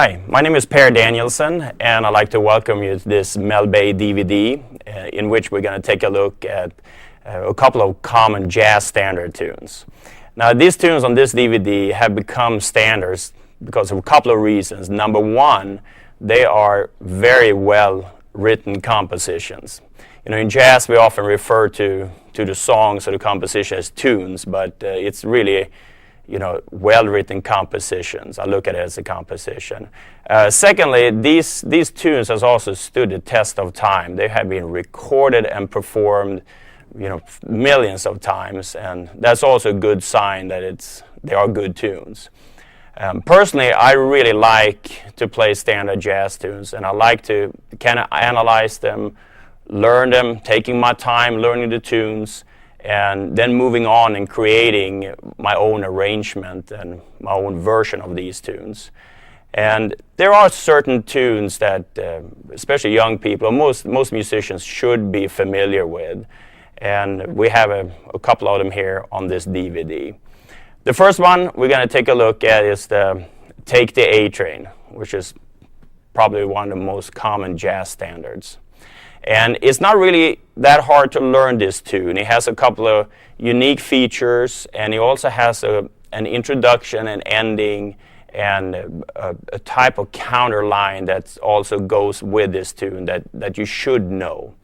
Hi, my name is Danielsson, and I'd like to welcome you to this Mel Bay DVD, in which we're going to take a look at a couple of common jazz standard tunes. Now, these tunes on this DVD have become standards because of a couple of reasons. Number one, they are very well written compositions. You know, in jazz, we often refer to the songs or the composition as tunes, but it's really well-written compositions. I look at it as a composition. Secondly, these tunes has also stood the test of time. They have been recorded and performed, millions of times, and that's also a good sign that they are good tunes. Personally, I really like to play standard jazz tunes, and I like to kind of analyze them, learn them, taking my time learning the tunes, and then moving on and creating my own arrangement and my own version of these tunes. And there are certain tunes that, especially young people, most musicians should be familiar with. And we have a couple of them here on this DVD. The first one we're going to take a look at is the Take the A Train, which is probably one of the most common jazz standards. And it's not really that hard to learn this tune. It has a couple of unique features, and it also has an introduction and ending and a type of counter line that also goes with this tune that you should know.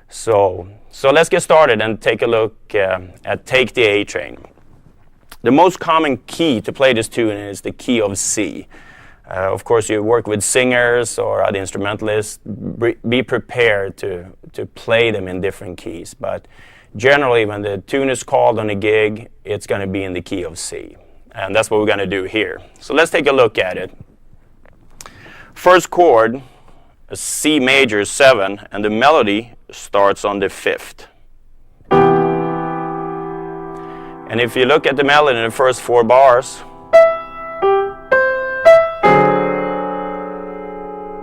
So let's get started and take a look at Take the A Train. The most common key to play this tune is the key of C. Of course, you work with singers or other instrumentalists, be prepared to play them in different keys. But generally, when the tune is called on a gig, it's going to be in the key of C. And that's what we're going to do here. So let's take a look at it. First chord, a C major 7, and the melody starts on the 5th. And if you look at the melody in the first 4 bars,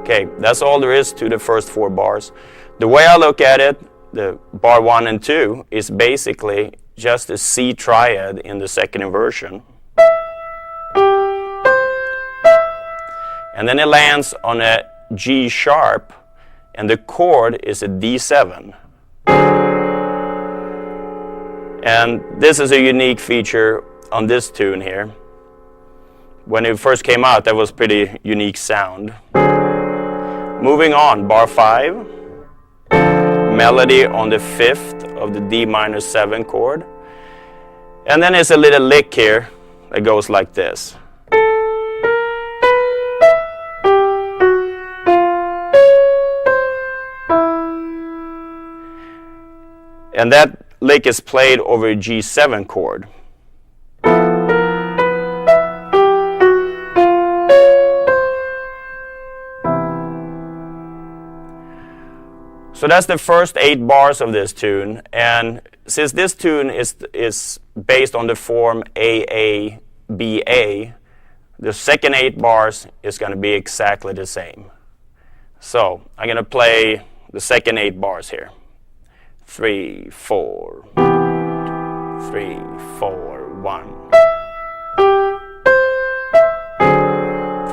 okay, that's all there is to the first 4 bars. The way I look at it, the bar 1 and 2 is basically just a C triad in the second inversion. And then it lands on a G sharp, and the chord is a D7. And this is a unique feature on this tune here. When it first came out, that was pretty unique sound. Moving on, bar 5, melody on the 5th of the D minor 7 chord. And then there's a little lick here that goes like this. And that lick is played over a G7 chord. So that's the first 8 bars of this tune, and since this tune is based on the form A-A-B-A, the second 8 bars is going to be exactly the same. So I'm going to play the second 8 bars here. 3, 4, 3, 4, 1.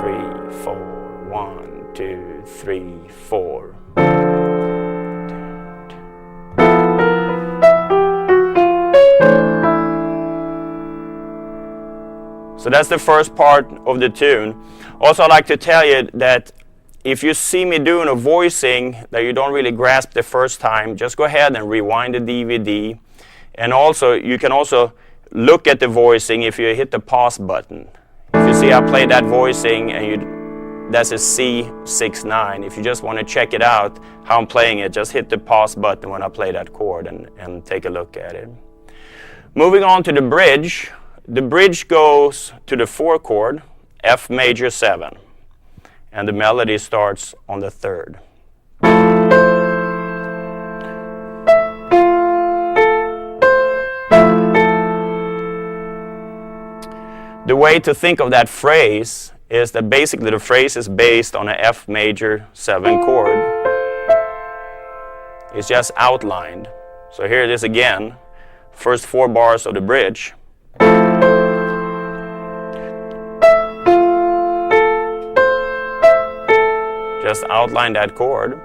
3, 4, 1, 2, 3, 4. So that's the first part of the tune. Also, I'd like to tell you that if you see me doing a voicing that you don't really grasp the first time, just go ahead and rewind the DVD. And also, you can also look at the voicing if you hit the pause button. If you see I play that voicing and that's a C6-9. If you just want to check it out, how I'm playing it, just hit the pause button when I play that chord and take a look at it. Moving on to the bridge. The bridge goes to the 4 chord, F major 7, and the melody starts on the 3rd. The way to think of that phrase is that basically the phrase is based on an F major 7 chord. It's just outlined. So here it is again, first 4 bars of the bridge. Just outline that chord.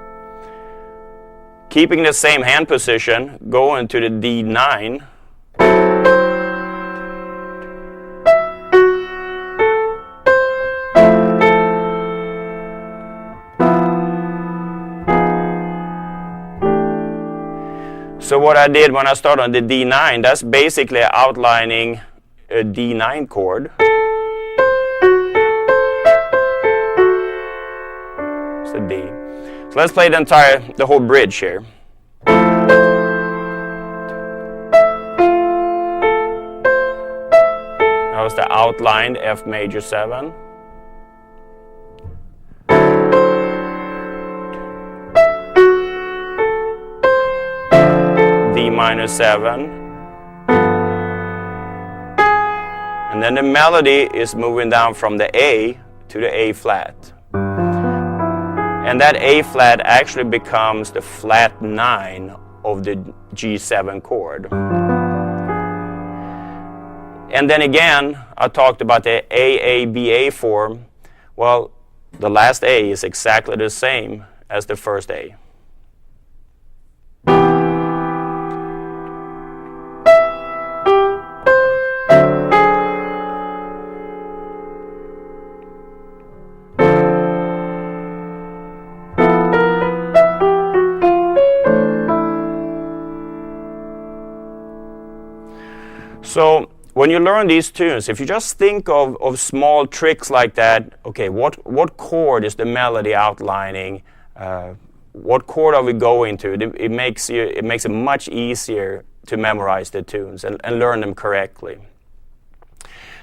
Keeping the same hand position, go into the D9. So what I did when I started on the D9, that's basically outlining a D9 chord. It's a D. So let's play the whole bridge here. That was the outlined F major 7. D minor 7. And then the melody is moving down from the A to the A flat. And that A flat actually becomes the flat 9 of the G7 chord. And then again, I talked about the AABA form. Well, the last A is exactly the same as the first A. So when you learn these tunes, if you just think of small tricks like that, okay, what chord is the melody outlining? What chord are we going to? It makes it much easier to memorize the tunes and learn them correctly.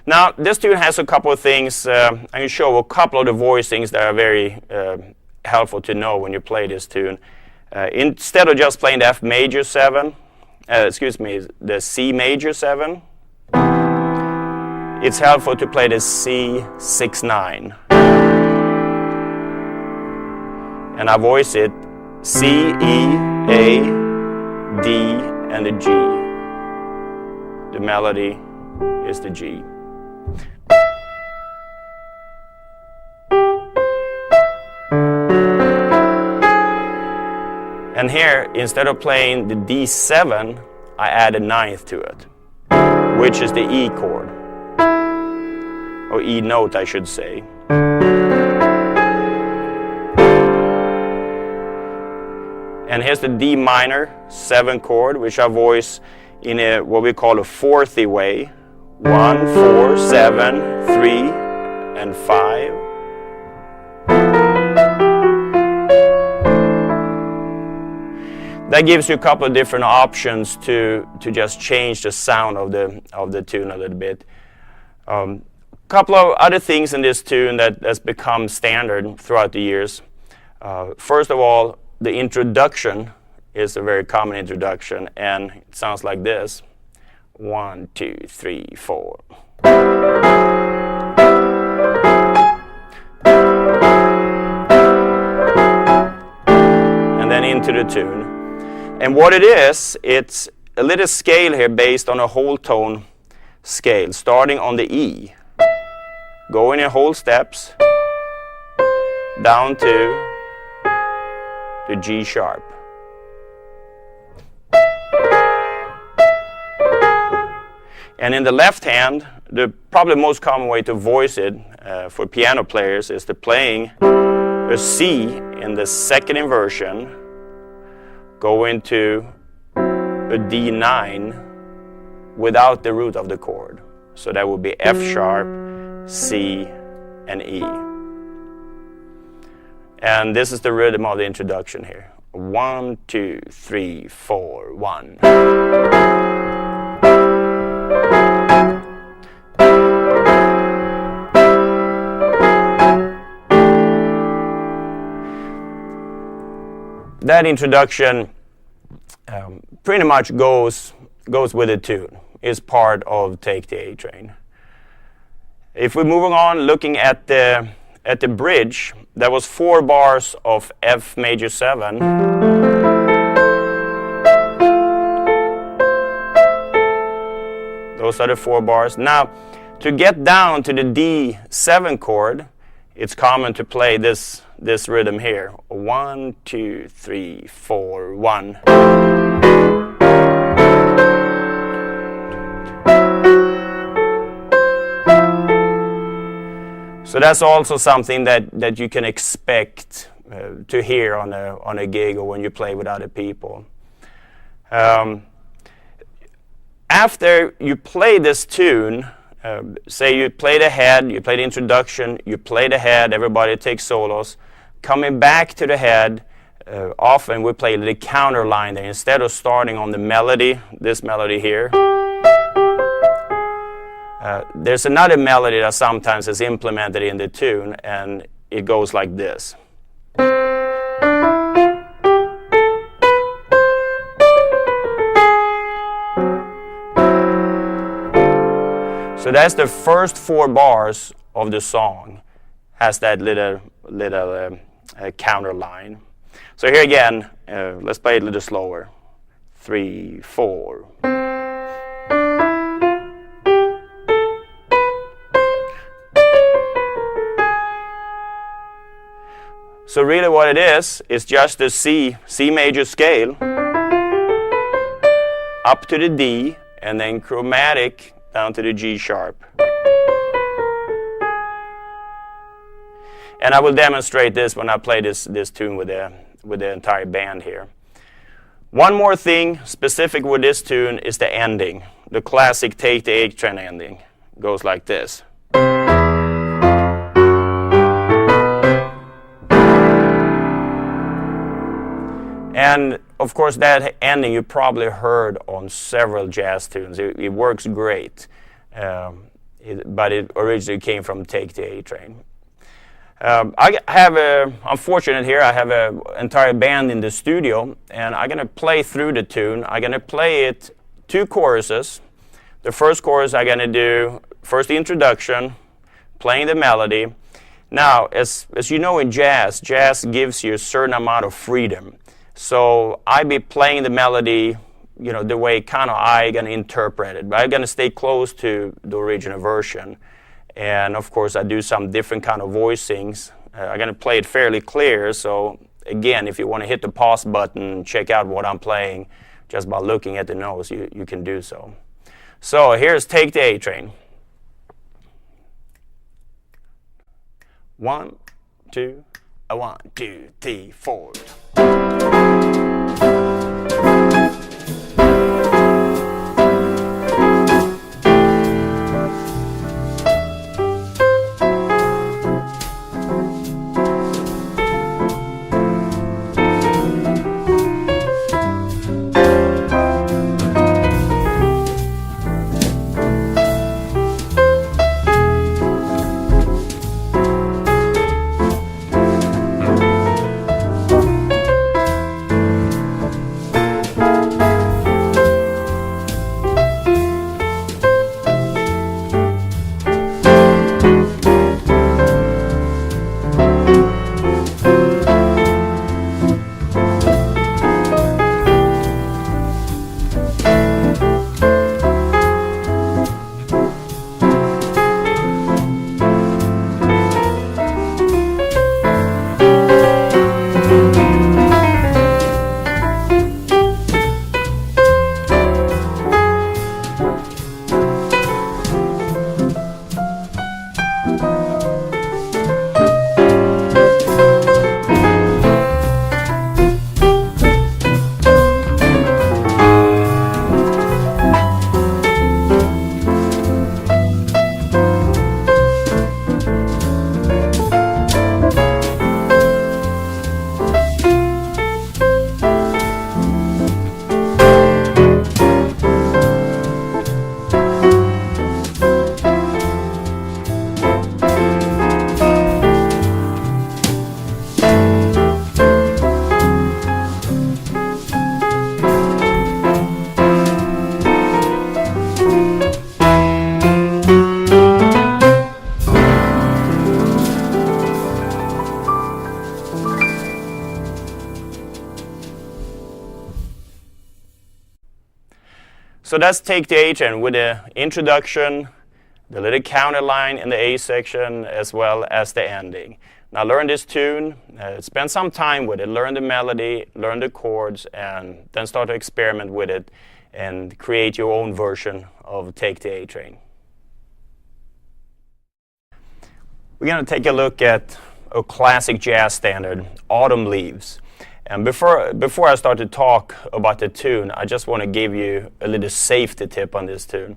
Now, this tune has a couple of things. I can show a couple of the voicings that are very helpful to know when you play this tune. Instead of just playing the F major 7, the C major 7, it's helpful to play the C6-9. And I voice it C, E, A, D, and the G. The melody is the G. And here, instead of playing the D7, I add a 9th to it, which is the E chord, or E note, I should say. And here's the D minor 7 chord, which I voice in what we call a 4thy way. 1, 4, 7, 3, and 5. That gives you a couple of different options to just change the sound of the tune a little bit. Couple of other things in this tune that's become standard throughout the years. First of all, the introduction is a very common introduction, and it sounds like this. 1, 2, 3, 4. And then into the tune. And what it is, it's a little scale here based on a whole tone scale, starting on the E, going in whole steps, down to the G sharp. And in the left hand, the probably most common way to voice it for piano players is to playing a C in the second inversion, go into a D9 without the root of the chord. So that would be F sharp, C, and E. And this is the rhythm of the introduction here. 1, 2, 3, 4, 1. That introduction pretty much goes with the tune. Is part of Take the A Train. If we're moving on, looking at the bridge, there was 4 bars of F major 7. Those are the 4 bars. Now, to get down to the D7 chord, it's common to play this this rhythm here. 1, 2, 3, 4, 1. So that's also something that you can expect to hear on a gig or when you play with other people. After you play this tune, say you play the head, you play the introduction, you play the head, everybody takes solos. Coming back to the head, often we play the counter line there. Instead of starting on the melody, this melody here, there's another melody that sometimes is implemented in the tune, and it goes like this. So that's the first 4 bars of the song, has that little counter line. So here again, let's play it a little slower. 3, 4. So really what it is just the C major scale up to the D, and then chromatic down to the G sharp. And I will demonstrate this when I play this tune with the entire band here. One more thing specific with this tune is the ending. The classic Take the A Train ending goes like this. And of course that ending you probably heard on several jazz tunes. It works great, but it originally came from Take the A Train. I'm fortunate here, I have an entire band in the studio, and I'm going to play through the tune. I'm going to play it 2 choruses. The first chorus I'm going to do first the introduction, playing the melody. Now, as you know in jazz gives you a certain amount of freedom. So I be playing the melody, the way kind of I gonna interpret it. But I'm gonna stay close to the original version, and of course I do some different kind of voicings. I'm gonna play it fairly clear. So again, if you want to hit the pause button and check out what I'm playing, just by looking at the notes, you can do so. So here's Take the A Train. 1, 2, 1, 2, 3, 4. So let's take the A Train with the introduction, the little counter line in the A section, as well as the ending. Now learn this tune, spend some time with it, learn the melody, learn the chords, and then start to experiment with it and create your own version of Take the A Train. We're going to take a look at a classic jazz standard, Autumn Leaves. And before I start to talk about the tune, I just want to give you a little safety tip on this tune.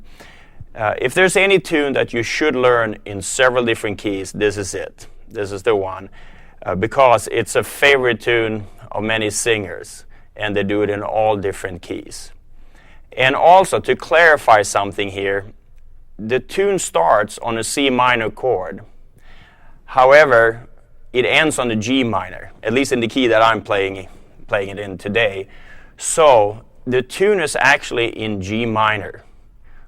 If there's any tune that you should learn in several different keys, this is it. This is the one. Because it's a favorite tune of many singers, and they do it in all different keys. And also, to clarify something here, the tune starts on a C minor chord. However, it ends on the G minor, at least in the key that I'm playing it in today. So the tune is actually in G minor.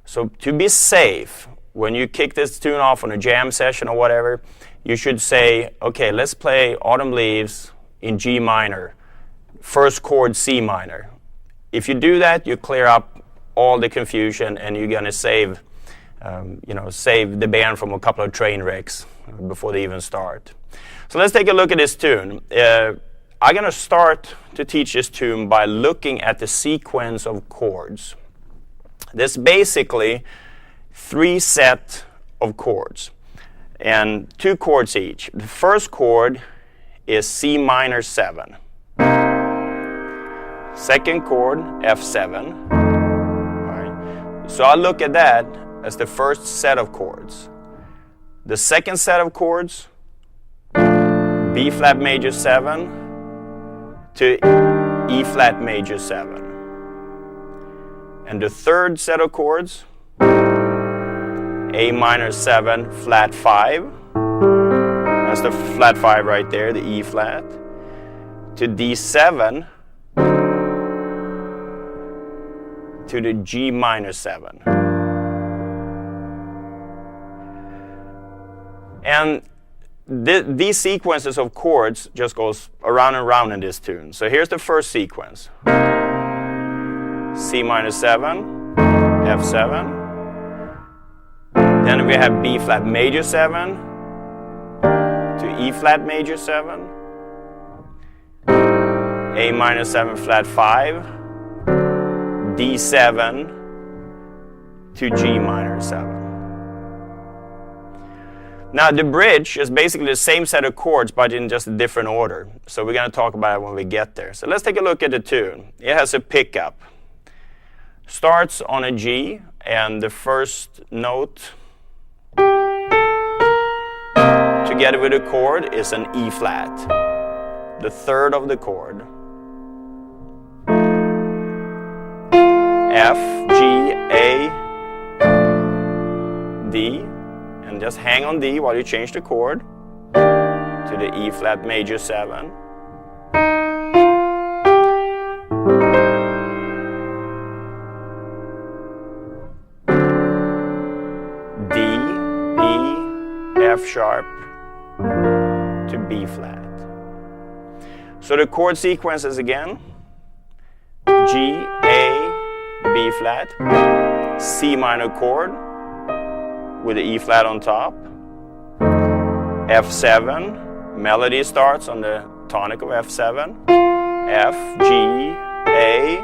So to be safe, when you kick this tune off on a jam session or whatever, you should say, okay, let's play Autumn Leaves in G minor, first chord C minor. If you do that, you clear up all the confusion, and you're going to save the band from a couple of train wrecks before they even start. So let's take a look at this tune. I'm going to start to teach this tune by looking at the sequence of chords. There's basically 3 sets of chords, and 2 chords each. The first chord is C minor 7. Second chord, F7. All right. So I look at that as the first set of chords. The second set of chords, B flat major 7 to E flat major 7. And the third set of chords, A minor 7 flat 5. That's the flat 5 right there, the E flat. To D7 to the G minor 7. And these sequences of chords just goes around and around in this tune. So here's the first sequence. C minor 7, F7. Then we have B flat major 7 to E flat major 7. A minor 7 flat 5. D7 to G minor 7. Now the bridge is basically the same set of chords, but in just a different order. So we're going to talk about it when we get there. So let's take a look at the tune. It has a pickup. Starts on a G, and the first note together with the chord is an E flat, the third of the chord. F, G, A, D, and just hang on D while you change the chord to the E flat major 7. D, E, F sharp to B flat. So the chord sequences again: G, A, B flat, C minor chord with the E flat on top, F7, melody starts on the tonic of F7, F, G, A,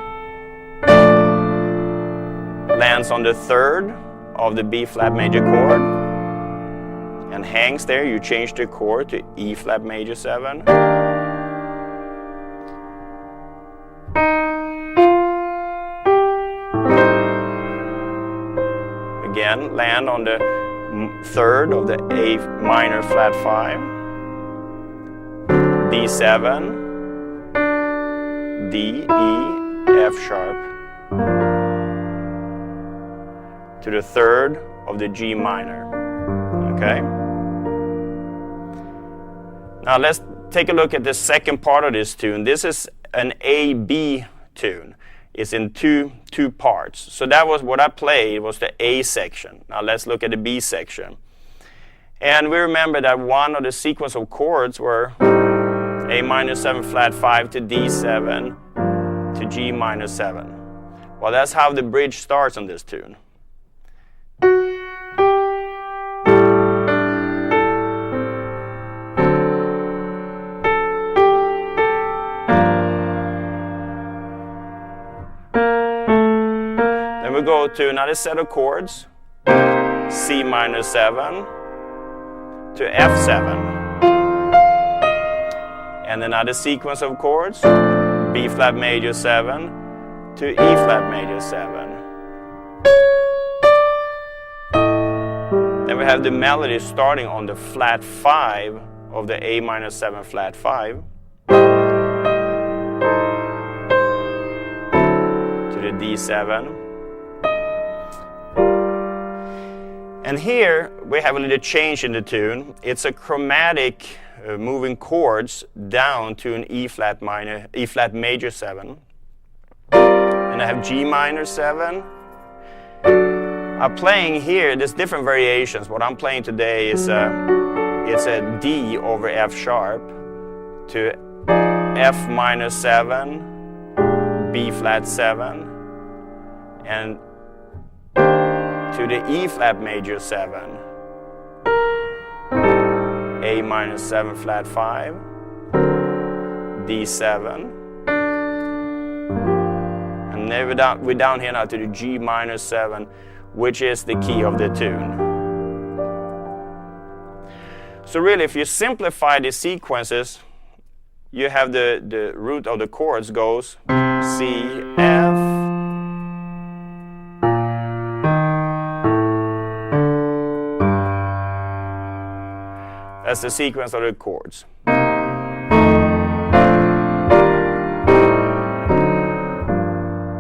lands on the third of the B flat major chord, and hangs there. You change the chord to E flat major 7. Again, land on the third of the A minor flat 5, D7, D, E, F sharp, to the third of the G minor. Okay? Now let's take a look at the second part of this tune. This is an A-B tune. It's in two parts. So that was what I played, was the A section. Now let's look at the B section. And we remember that one of the sequence of chords were A minor 7 flat 5 to D7 to G minor 7. Well, that's how the bridge starts on this tune. we go to another set of chords, C minor 7 to F7. And another sequence of chords, B flat major 7 to E flat major 7. Then we have the melody starting on the flat 5 of the A minor 7 flat 5 to the D7. And here we have a little change in the tune. It's a chromatic moving chords down to an E flat major 7. And I have G minor 7. I'm playing here, there's different variations. What I'm playing today is it's a D over F sharp to F minor 7, B flat 7, and to the E flat major 7, A minor 7 flat 5, D7, and then we're down here now to the G minor 7, which is the key of the tune. So really, if you simplify the sequences, you have the root of the chords goes C, F, that's the sequence of the chords.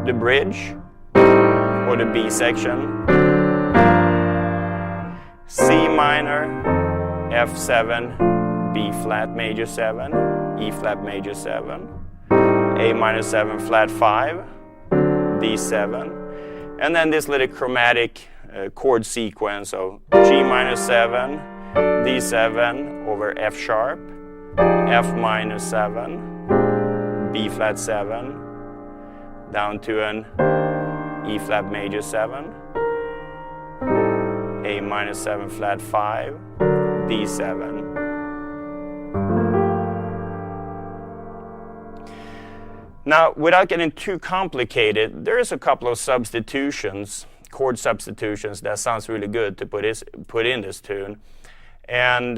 The bridge, or the B section, C minor, F7, B flat major 7, E flat major 7, A minor 7 flat 5, D7, and then this little chromatic chord sequence of G minor 7, D7 over F sharp, F minor 7, B flat 7, down to an E flat major 7, A minor 7 flat 5, D7. Now, without getting too complicated, there is a couple of substitutions, chord substitutions, that sounds really good to put in this tune. And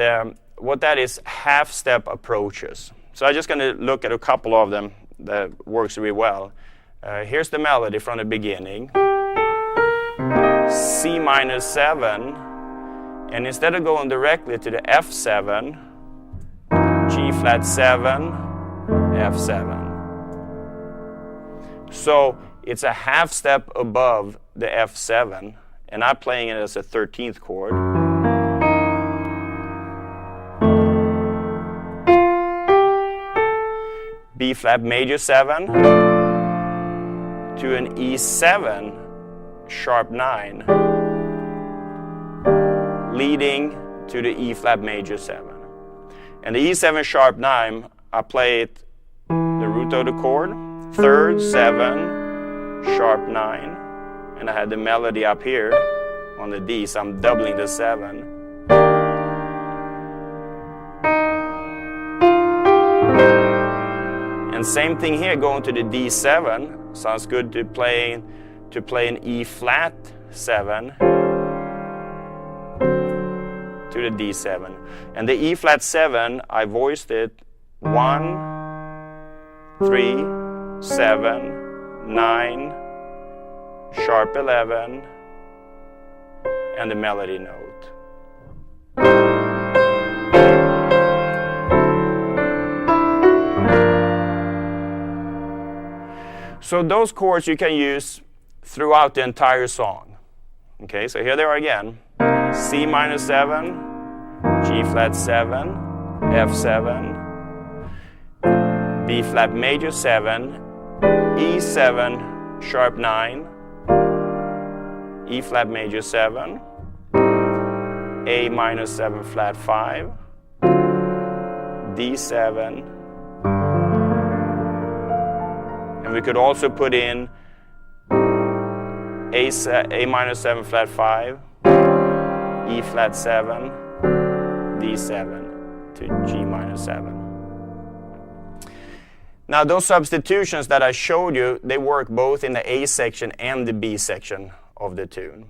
what that is, half-step approaches. So I'm just going to look at a couple of them that works really well. Here's the melody from the beginning. C minor 7, and instead of going directly to the F7, G flat 7, F7. So it's a half step above the F7, and I'm playing it as a 13th chord. B flat major 7 to an E7 sharp 9, leading to the E flat major 7. And the E7 sharp 9, I play it the root of the chord, 3rd 7 sharp 9, and I had the melody up here on the D, so I'm doubling the 7. And same thing here, going to the D7. Sounds good to play an E flat 7 to the D7. And the E flat 7, I voiced it 1, 3, 7, 9, sharp 11, and the melody note. So those chords you can use throughout the entire song. Okay, so here they are again. C minor 7, G flat 7, F7, B flat major 7, E7 sharp 9, E flat major 7, A minor 7 flat 5, D7, and we could also put in A minor 7 flat 5, E flat 7, D7 to G minor 7. Now those substitutions that I showed you, they work both in the A section and the B section of the tune.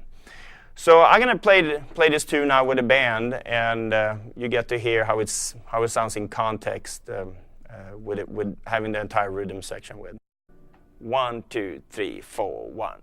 So I'm going to play this tune now with a band, and you get to hear how it sounds in context with having the entire rhythm section with. 1, 2, 3, 4, 1.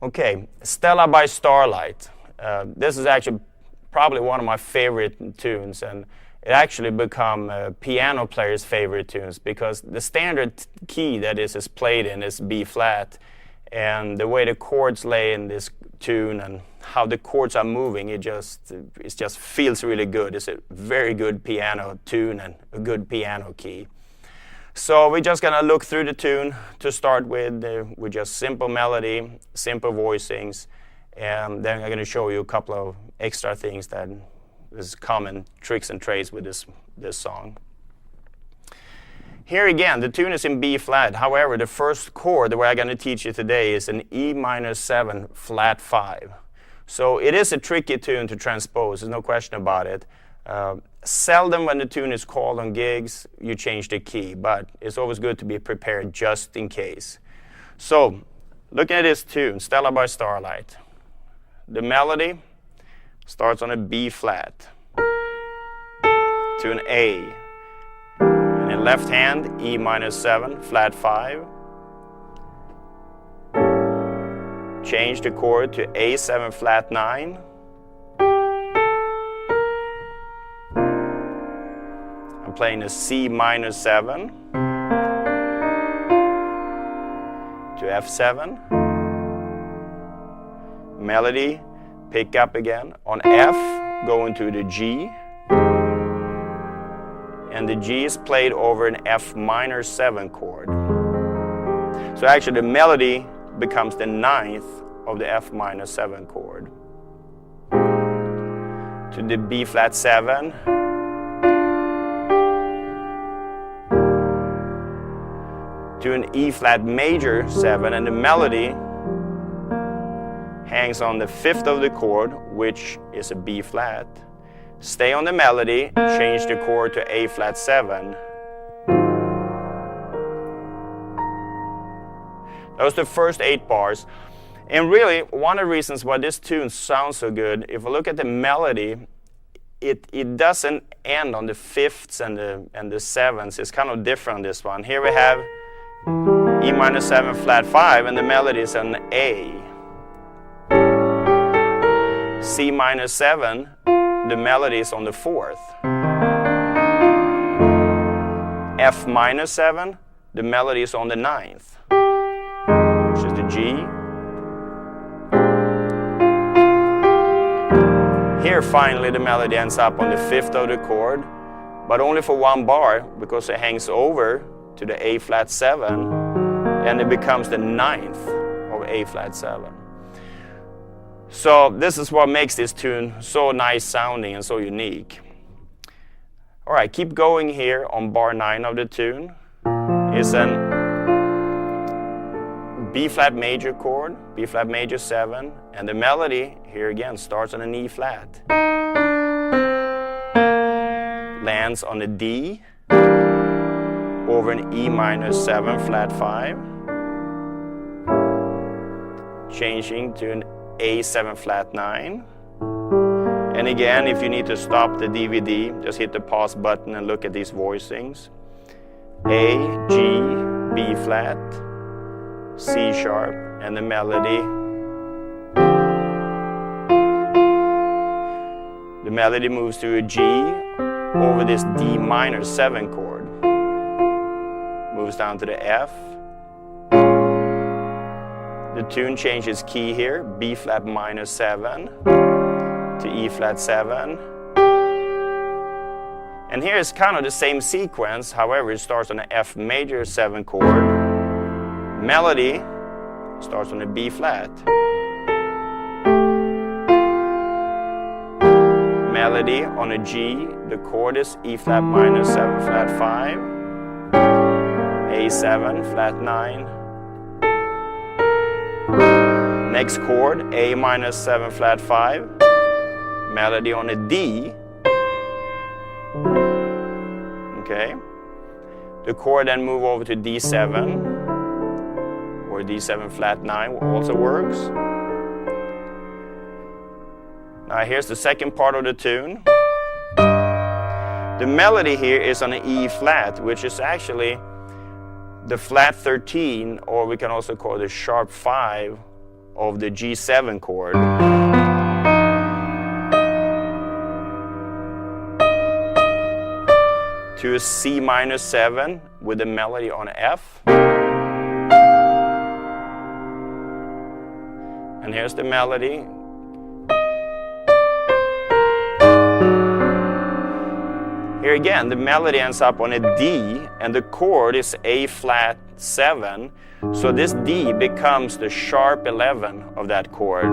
Okay, Stella by Starlight. This is actually probably one of my favorite tunes, and it actually become piano players' favorite tunes because the standard key that is played in is B flat, and the way the chords lay in this tune and how the chords are moving, it just feels really good. It's a very good piano tune and a good piano key. So we're just gonna look through the tune to start with just simple melody, simple voicings, and then I'm gonna show you a couple of extra things that is common tricks and trades with this song. Here again, the tune is in B flat. However, the first chord that we're gonna teach you today is an E minor 7 flat 5. So it is a tricky tune to transpose, there's no question about it. Seldom when the tune is called on gigs, you change the key, but it's always good to be prepared just in case. So, looking at this tune, Stella by Starlight. The melody starts on a B flat to an A. And in left hand, E minor 7, flat 5. Change the chord to A7 flat 9. I'm playing a C minor 7 to F7. Melody, pick up again. On F, go into the G. And the G is played over an F minor 7 chord. So actually the melody becomes the 9th of the F minor 7 chord. To the B flat 7. To an E flat major 7, and the melody hangs on the 5th of the chord, which is a B flat. Stay on the melody, change the chord to A flat 7. That was the first 8 bars. And really, one of the reasons why this tune sounds so good, if we look at the melody, it doesn't end on the 5ths and the 7s. It's kind of different on this one. Here we have E minor 7 flat 5, and the melody is an A. C minor 7, the melody is on the 4th. F minor 7, the melody is on the 9th, which is the G. Here finally the melody ends up on the 5th of the chord, but only for 1 bar because it hangs over to the A flat 7, and it becomes the 9th of A flat 7. So this is what makes this tune so nice sounding and so unique. All right, keep going here on bar 9 of the tune. It's an B flat major chord, B flat major 7, and the melody here again starts on an E flat. Lands on a D, over an E minor 7 flat 5, changing to an A7 flat 9. And again, if you need to stop the DVD, just hit the pause button and look at these voicings. A, G, B flat, C sharp, and the melody. The melody moves to a G over this D minor 7 chord. Moves down to the F. The tune changes key here, B flat minor 7 to E flat 7. And here is kind of the same sequence, however it starts on an F major 7 chord. Melody starts on a B flat. Melody on a G, the chord is E flat minor 7 flat 5, A7 flat 9. Next chord, A minor 7 flat 5, melody on a D. Okay. The chord then move over to D7, or D7 flat 9 also works. Now here's the second part of the tune. The melody here is on an E flat, which is actually the flat 13, or we can also call it the sharp 5 of the G7 chord. To a C minor 7 with the melody on F. And here's the melody. Here again, the melody ends up on a D, and the chord is A flat 7, so this D becomes the sharp 11 of that chord.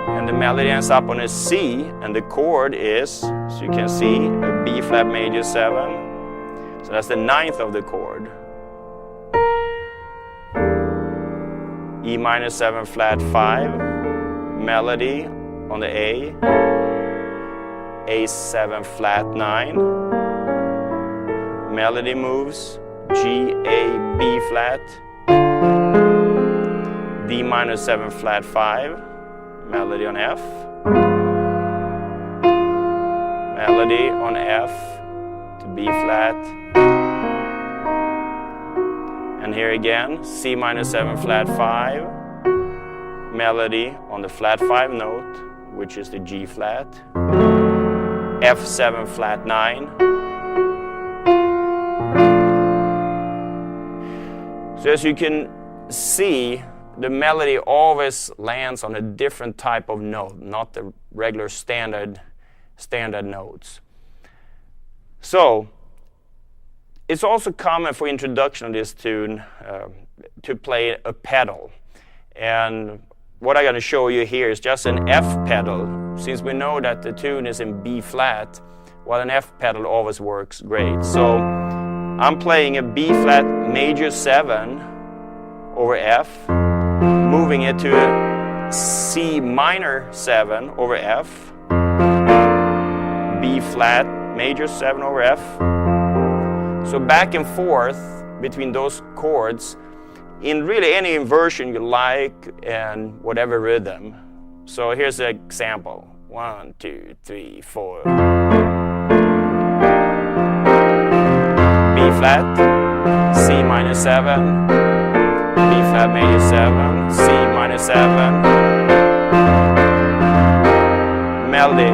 And the melody ends up on a C, and the chord is, as you can see, a B flat major 7, so that's the 9th of the chord. E minor 7 flat 5, melody on the A, A7 flat 9, melody moves, G, A, B flat, D minor 7 flat 5, melody on F, melody on F to B flat, and here again, C minor 7 flat 5, melody on the flat 5 note, which is the G flat, F7 flat 9. So as you can see, the melody always lands on a different type of note, not the regular standard notes. So it's also common for introduction of this tune to play a pedal. And what I'm going to show you here is just an F pedal. Since we know that the tune is in B flat, well, an F pedal always works great. So I'm playing a B flat major 7 over F, moving it to a C minor 7 over F, B flat major 7 over F. So back and forth between those chords in really any inversion you like and whatever rhythm. So here's an example. 1, 2, 3, 4. B flat, C minor 7, B flat major 7, C minor 7, melody.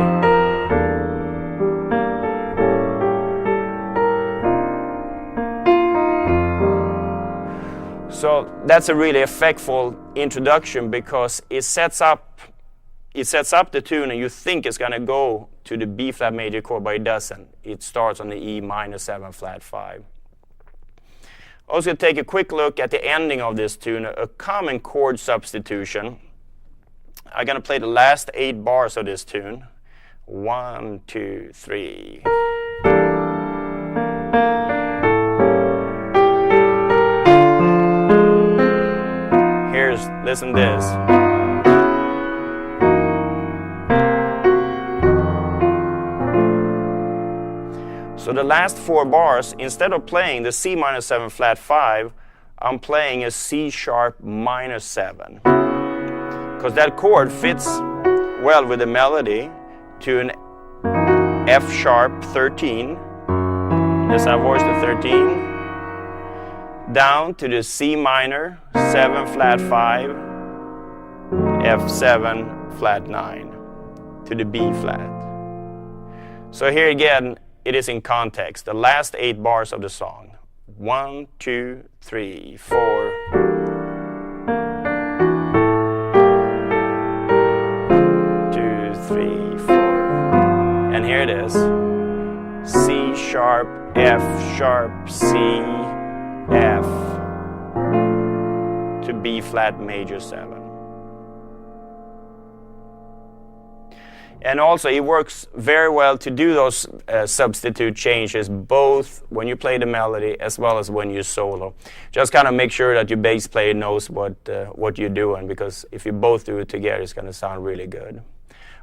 So that's a really effectful introduction because it sets up the tune and you think it's going to go to the B flat major chord, but it doesn't. It starts on the E minor 7 flat 5. Also take a quick look at the ending of this tune, a common chord substitution. I'm going to play the last 8 bars of this tune. 1, 2, 3. Listen to this. So the last 4 bars, instead of playing the C minor 7 flat 5, I'm playing a C sharp minor 7. Because that chord fits well with the melody to an F sharp 13. Yes, I voiced the 13. Down to the C minor 7 flat 5, F7 flat 9 to the B flat. So here again, it is in context, the last 8 bars of the song. 1, 2, 3, 4. 2, 3, 4. And here it is. C sharp, F sharp, C, F to B flat major 7. And also it works very well to do those substitute changes both when you play the melody as well as when you solo. Just kind of make sure that your bass player knows what you're doing, because if you both do it together it's going to sound really good.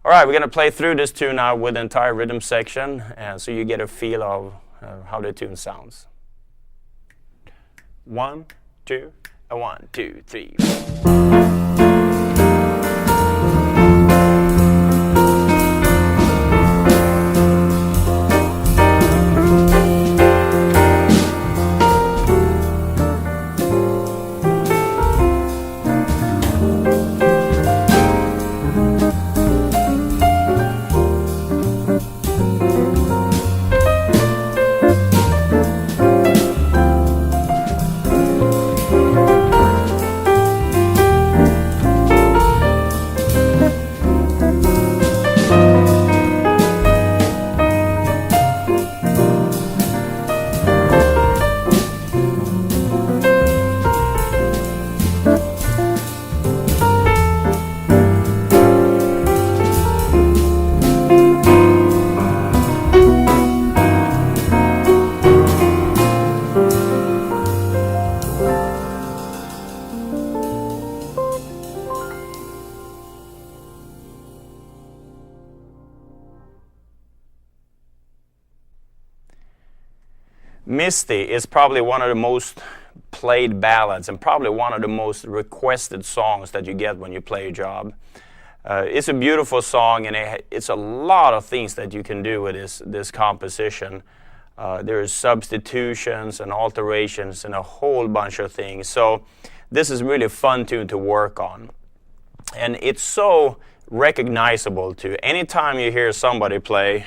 Alright, we're going to play through this tune now with the entire rhythm section, so you get a feel of how the tune sounds. 1, 2, 1, 2, 3, 4. Misty is probably one of the most played ballads and probably one of the most requested songs that you get when you play a job. It's a beautiful song, and it's a lot of things that you can do with this composition. There's substitutions and alterations and a whole bunch of things. So this is really a fun tune to work on. And it's so recognizable too. Anytime you hear somebody play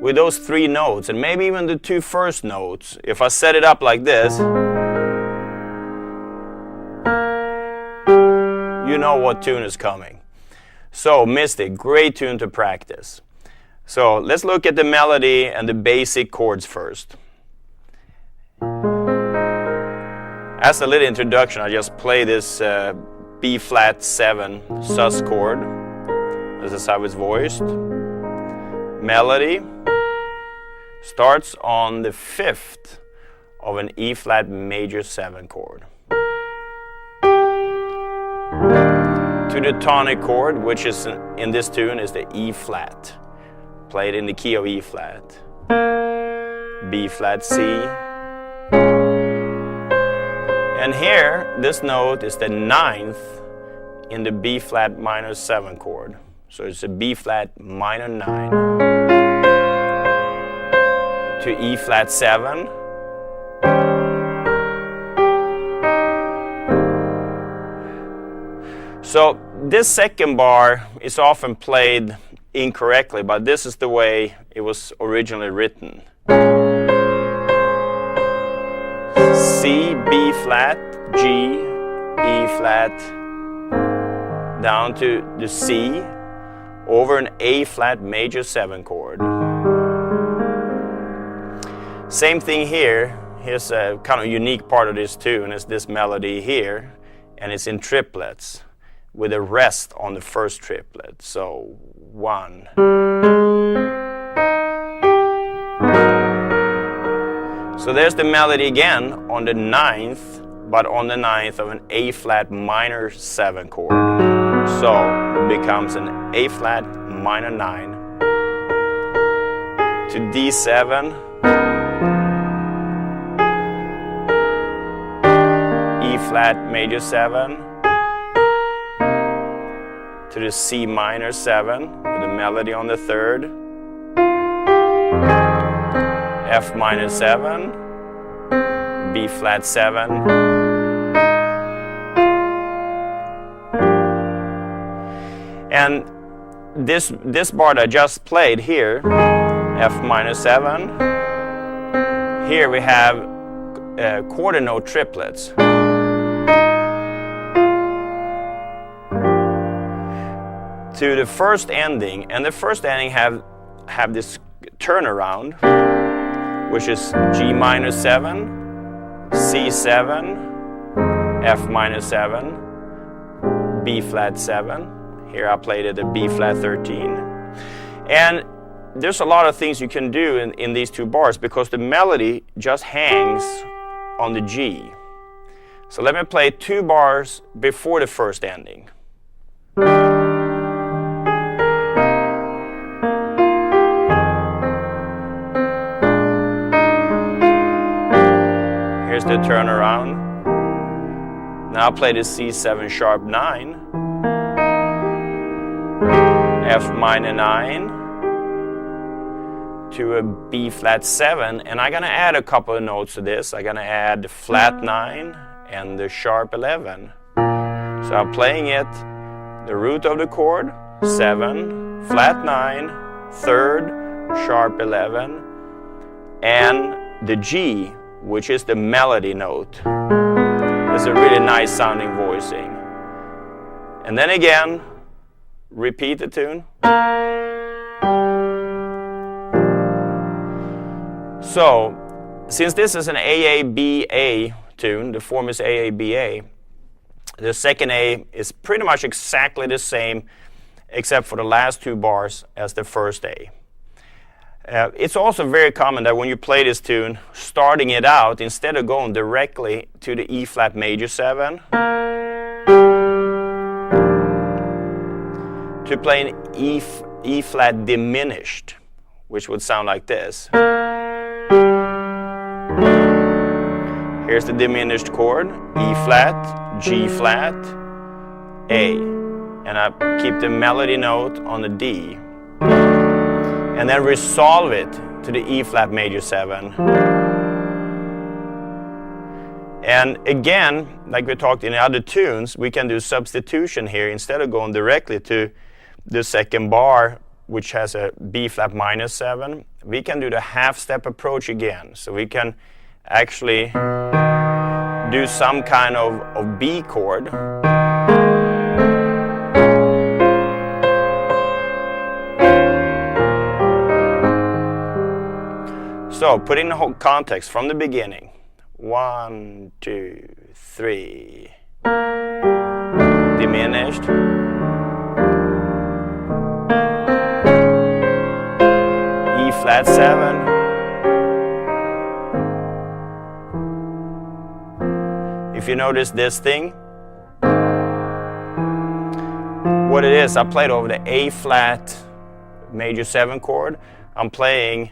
with those 3 notes, and maybe even the 2 first notes, if I set it up like this, you know what tune is coming. So Misty, great tune to practice. So let's look at the melody and the basic chords first. As a little introduction, I just play this B flat 7 sus chord. This is how it's voiced. Melody starts on the 5th of an E flat major 7 chord. To the tonic chord, which is in this tune is the E flat, played in the key of E flat. B flat C. And here, this note is the 9th in the B flat minor 7 chord. So it's a B flat minor 9. To E flat 7. So this second bar is often played incorrectly, but this is the way it was originally written. C, B flat, G, E flat, down to the C, over an A flat major 7 chord. Same thing here. Here's a kind of unique part of this tune is this melody here, and it's in triplets with a rest on the first triplet. So 1. So there's the melody again on the 9th, but on the 9th of an A flat minor 7 chord. So it becomes an A flat minor 9 to D7, E flat major 7, to the C minor 7 with a melody on the 3rd, F minor 7, B flat 7, and this bar that I just played here, F minor 7, here we have quarter note triplets. To the first ending, and the first ending have this turnaround, which is G minor 7, C7, F minor 7, B flat 7. Here I played it at B flat 13. And there's a lot of things you can do in these two bars because the melody just hangs on the G. So let me play 2 bars before the first ending. Here's the turnaround. Now play the C7 sharp 9, F minor 9, to a B flat 7, and I'm gonna add a couple of notes to this. I'm gonna add the flat 9 and the sharp 11. So I'm playing it, the root of the chord, 7, flat 9, 3rd, sharp 11, and the G, which is the melody note. It's a really nice sounding voicing. And then again, repeat the tune. So, since this is an AABA tune, the form is AABA, the second A is pretty much exactly the same except for the last 2 bars as the first A. It's also very common that when you play this tune, starting it out, instead of going directly to the E flat major 7, to play an E flat diminished, which would sound like this. Here's the diminished chord, E flat, G flat, A. And I keep the melody note on the D. And then resolve it to the E flat major 7. And again, like we talked in other tunes, we can do substitution here. Instead of going directly to the second bar, which has a B flat minor 7, we can do the half step approach again. So we can actually do some kind of B chord. So, putting the whole context from the beginning. 1, 2, 3. Diminished. E flat 7. If you notice this thing, what it is, I played over the A flat major 7 chord. I'm playing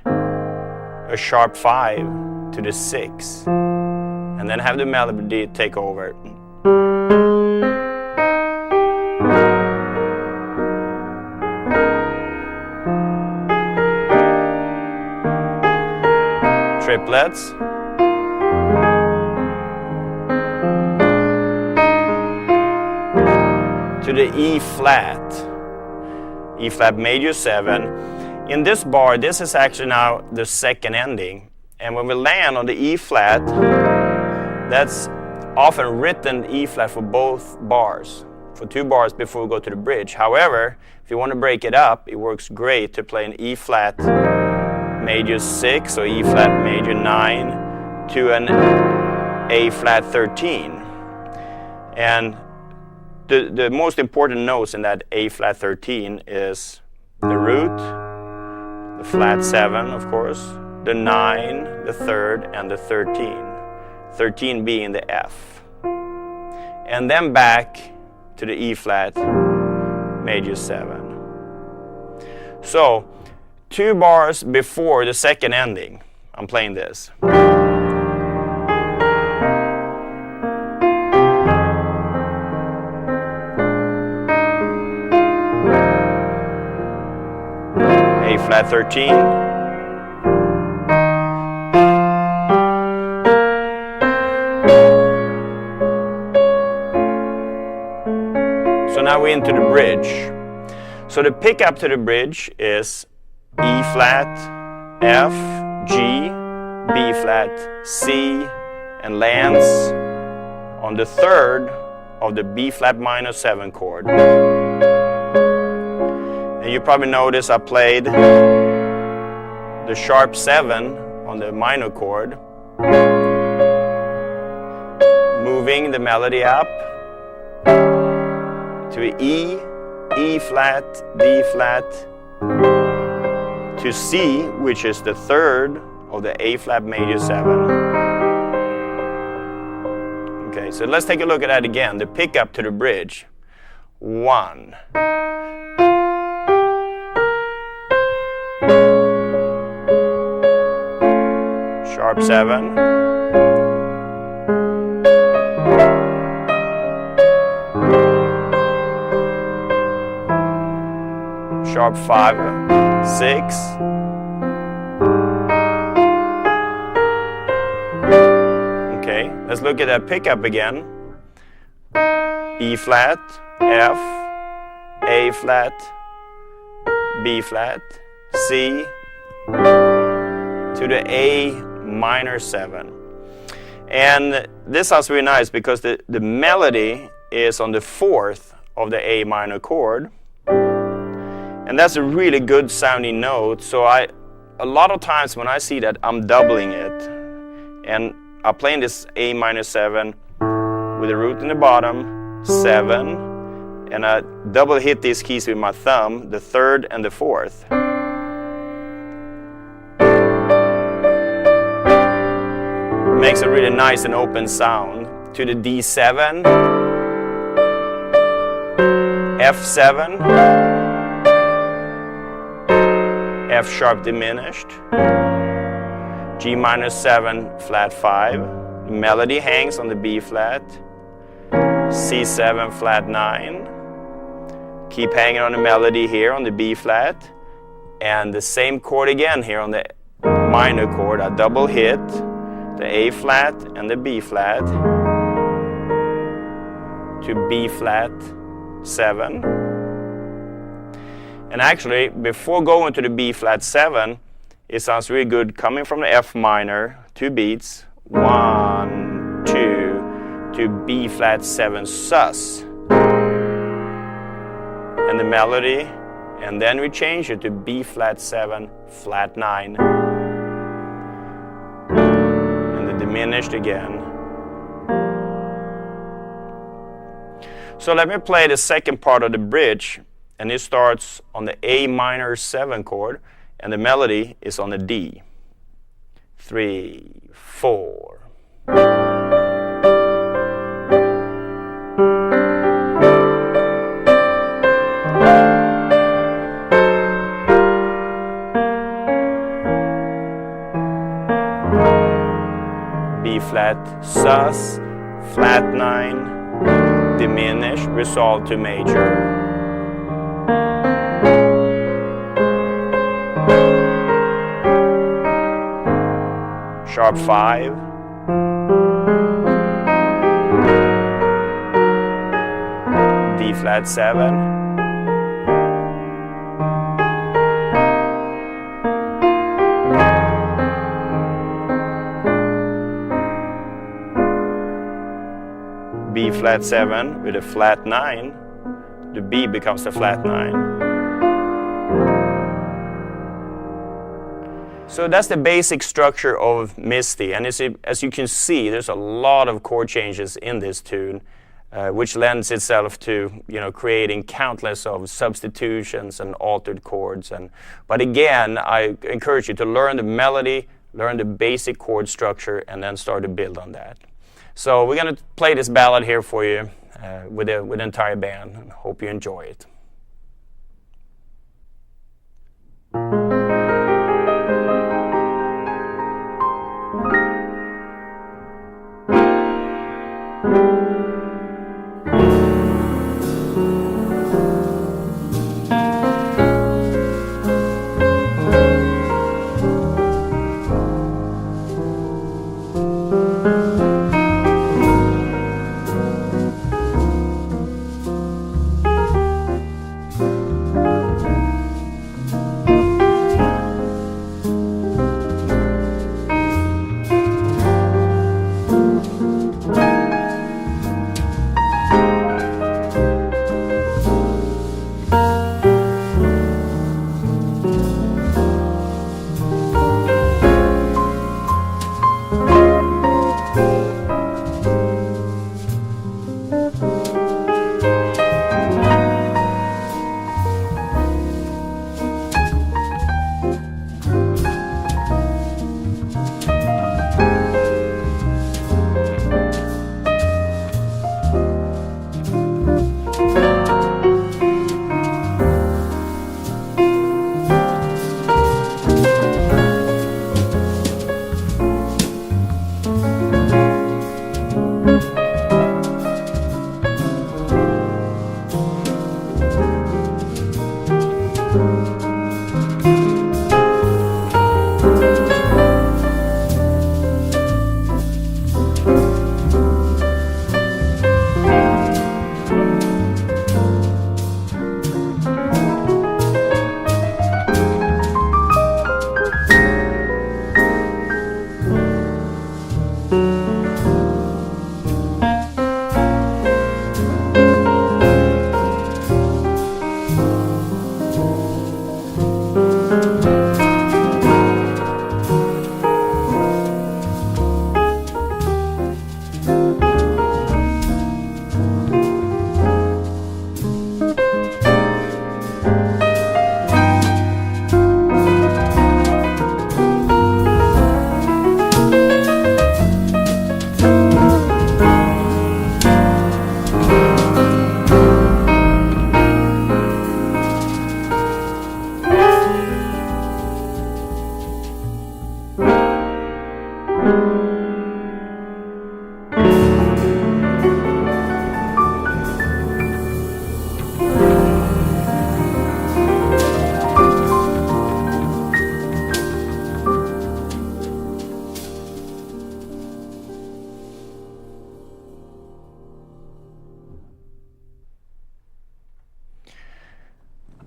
a sharp 5 to the 6, and then have the melody take over. Triplets. To the E flat major 7. In this bar, this is actually now the second ending. And when we land on the E flat, that's often written E flat for both bars, for 2 bars before we go to the bridge. However, if you want to break it up, it works great to play an E flat major 6 or E flat major 9 to an A flat 13. And the most important notes in that A flat 13 is the root, the flat 7, of course, the 9, the 3rd, and the 13. 13 being the F. And then back to the E flat major 7. So 2 bars before the second ending, I'm playing this. A flat 13. So now we're into the bridge. So the pickup to the bridge is E flat, F, G, B flat, C, and lands on the 3rd of the B flat minor 7 chord. And you probably notice I played the sharp 7 on the minor chord, moving the melody up to E, E flat, D flat, to C, which is the 3rd of the A flat major 7. Okay, so let's take a look at that again. The pickup to the bridge. 1. Sharp 7. Sharp 5, 6. Okay, let's look at that pickup again. E flat, F, A flat, B flat, C, to the A minor 7. And this sounds really nice because the melody is on the 4th of the A minor chord. And that's a really good sounding note. So a lot of times when I see that, I'm doubling it. And I'm playing this A minor 7 with a root in the bottom, 7. And I double hit these keys with my thumb, the 3rd and the 4th. Makes a really nice and open sound. To the D7, F7, F sharp diminished, G minor 7 flat 5, the melody hangs on the B flat, C7 flat 9, keep hanging on the melody here on the B flat, and the same chord again here on the minor chord. I double hit the A flat and the B flat to B flat 7. And actually, before going to the B flat 7, it sounds really good coming from the F minor, 2 beats, 1, 2, to B flat 7 sus. And the melody, and then we change it to B flat 7 flat 9. And the diminished again. So let me play the second part of the bridge. And it starts on the A minor 7 chord, and the melody is on the D. 3, 4. B flat sus, flat 9, diminished, resolved to major. Sharp 5, D flat 7, B flat 7 with a flat 9, the B becomes the flat 9. So that's the basic structure of Misty, and as you can see, there's a lot of chord changes in this tune, which lends itself to creating countless of substitutions and altered chords. But again, I encourage you to learn the melody, learn the basic chord structure, and then start to build on that. So we're going to play this ballad here for you with the entire band, and hope you enjoy it.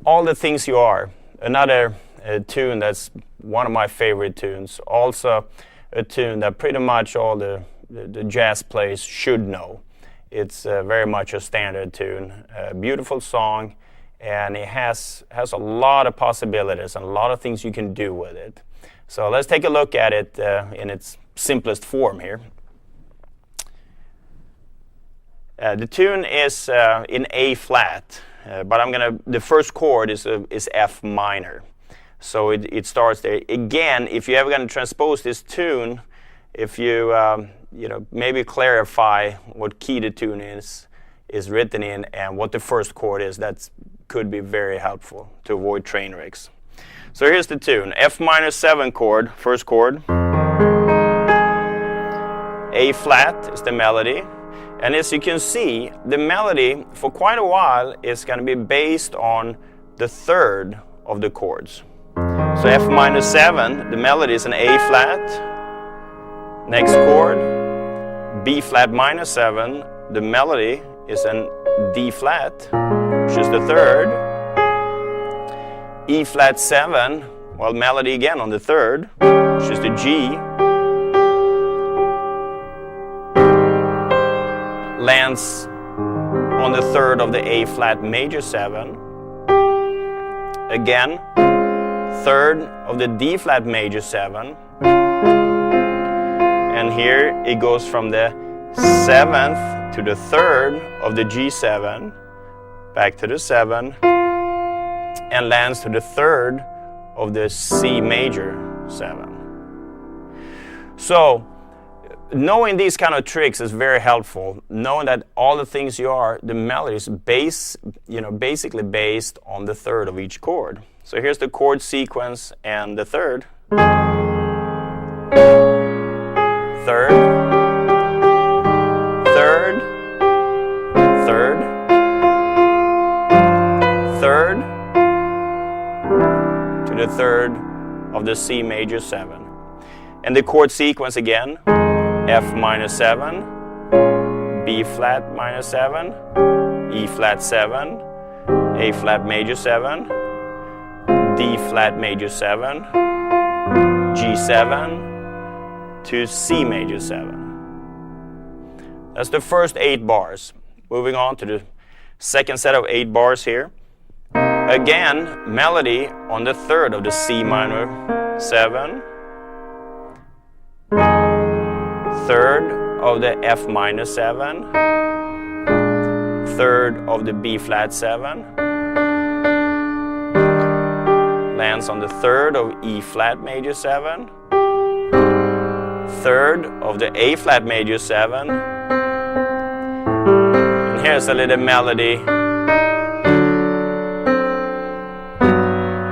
All the Things You Are, another tune that's one of my favorite tunes. Also a tune that pretty much all the jazz players should know. It's very much a standard tune, a beautiful song, and it has a lot of possibilities and a lot of things you can do with it. So let's take a look at it in its simplest form here. The tune is in A flat. But the first chord is F minor. So it starts there. Again, if you're ever going to transpose this tune, if you maybe clarify what key the tune is written in and what the first chord is, that could be very helpful to avoid train wrecks. So here's the tune. F minor 7 chord, first chord. A flat is the melody. And as you can see, the melody for quite a while is going to be based on the third of the chords. So F minor 7, the melody is an A flat. Next chord, B flat minor 7, the melody is an D flat, which is the third. E flat 7, well, melody again on the third, which is the G. Lands on the third of the A flat major 7. Again, third of the D flat major 7. And here it goes from the 7th to the third of the G7, back to the 7, and lands to the third of the C major 7. So knowing these kind of tricks is very helpful. Knowing that All the Things You Are, the melody is basically based on the third of each chord. So here's the chord sequence and the third. Third, third, third, third, to the third of the C major 7. And the chord sequence again. F minor 7, B flat minor 7, E flat 7, A flat major 7, D flat major 7, G7 to C major 7. That's the first 8 bars. Moving on to the second set of 8 bars here. Again, melody on the third of the C minor 7. Third of the F minor 7, third of the B flat 7, lands on the third of E flat major 7, third of the A flat major 7, and here's a little melody,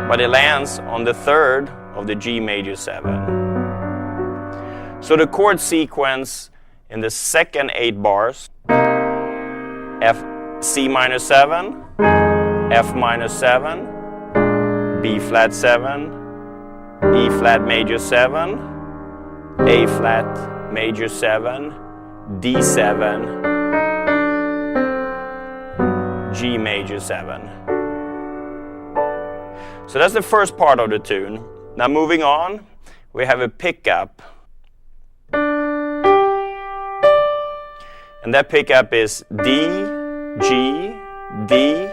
but it lands on the third of the G major 7. So the chord sequence in the second 8 bars, C minor 7, F minor 7, B flat 7, E flat major 7, A flat major 7, D7, G major 7. So that's the first part of the tune. Now moving on, we have a pickup. And that pickup is D, G, D,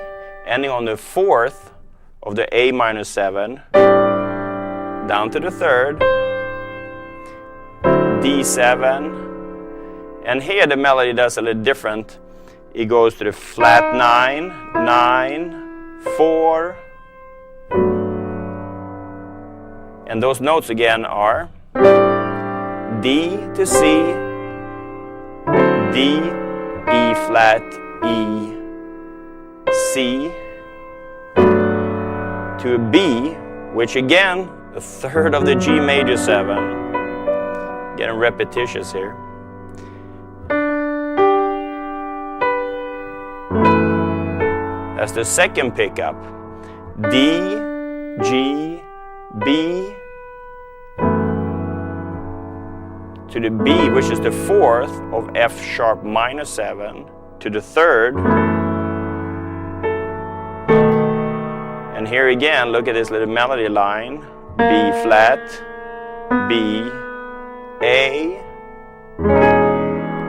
ending on the fourth of the A minor 7, down to the third, D7, and here the melody does a little different. It goes to the flat 9, 9, 4, and those notes again are D to C, D, E flat, E, C, to a B, which again, a third of the G major 7. Getting repetitious here. That's the second pickup. D, G, B, to the B, which is the fourth of F sharp minor 7, to the third. And here again, look at this little melody line. B flat, B, A,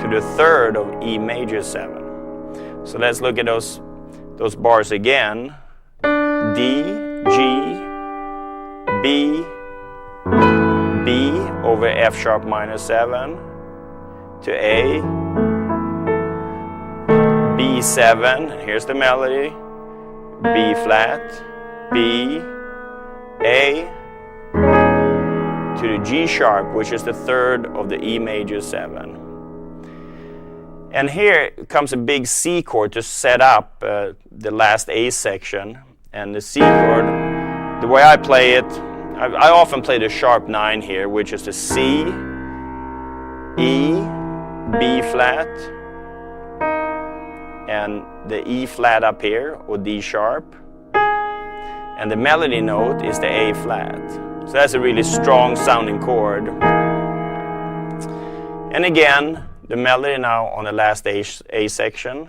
to the third of E major 7. So let's look at those bars again. D, G, B, B over F sharp minor 7 to A, B7, here's the melody, B flat, B, A, to the G sharp, which is the third of the E major 7. And here comes a big C chord to set up the last A section. And the C chord, the way I play it, I often play the sharp 9 here, which is the C, E, B flat, and the E flat up here, or D sharp. And the melody note is the A flat. So that's a really strong sounding chord. And again, the melody now on the last A section.